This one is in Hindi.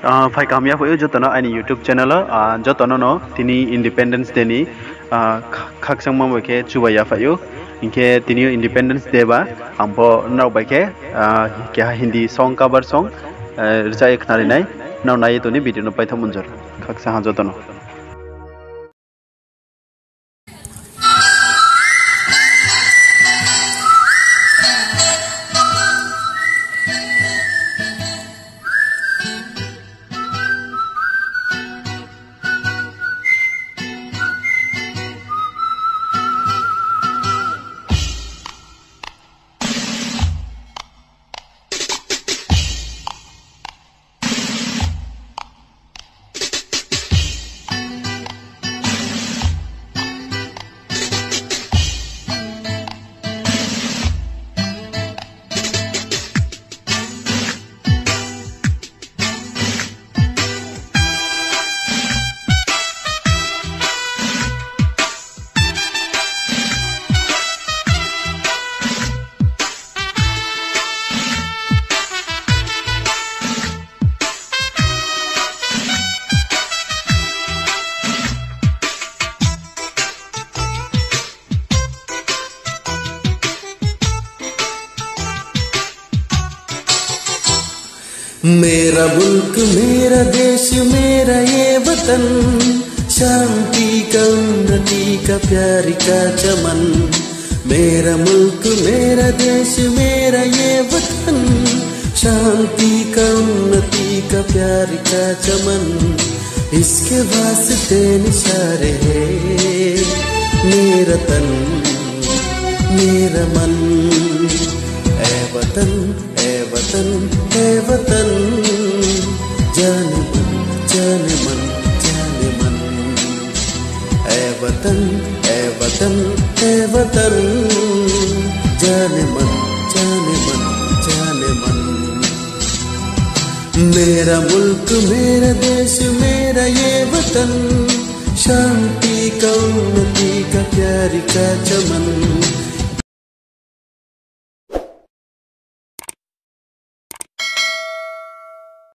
फाइ कामिया फयो जतनो आइनि YouTube चैनल जतनो नो तिनी इंडिपेंडेंस डे नि खाकसंग मबके चुबाया फयो इनके तिनी इंडिपेंडेंस डे बा आंबो नाव बाइके क्या हिंदी सॉन्ग कवर सॉन्ग रिचाय खनारिनाय नाव नाय तोनि भिडियो न पाइथो मुनजर खाकसा हा जतनो मेरा मुल्क मेरा देश मेरा ये वतन, शांति का उन्नति का प्यारी का चमन। मेरा मुल्क मेरा देश मेरा ये वतन, शांति का उन्नति का प्यारी का चमन। इसके वास्ते निशारे है मेरा तन मेरा मन। ए वतन ए वतन ए वतन, जाने मन जाने मन जाने मन। ए वतन ए वतन ए वतन, जाने मन जाने मन जाने मन। मेरा मुल्क मेरा देश मेरा ये वतन, शांति का उन्नति का प्यारी का चमन।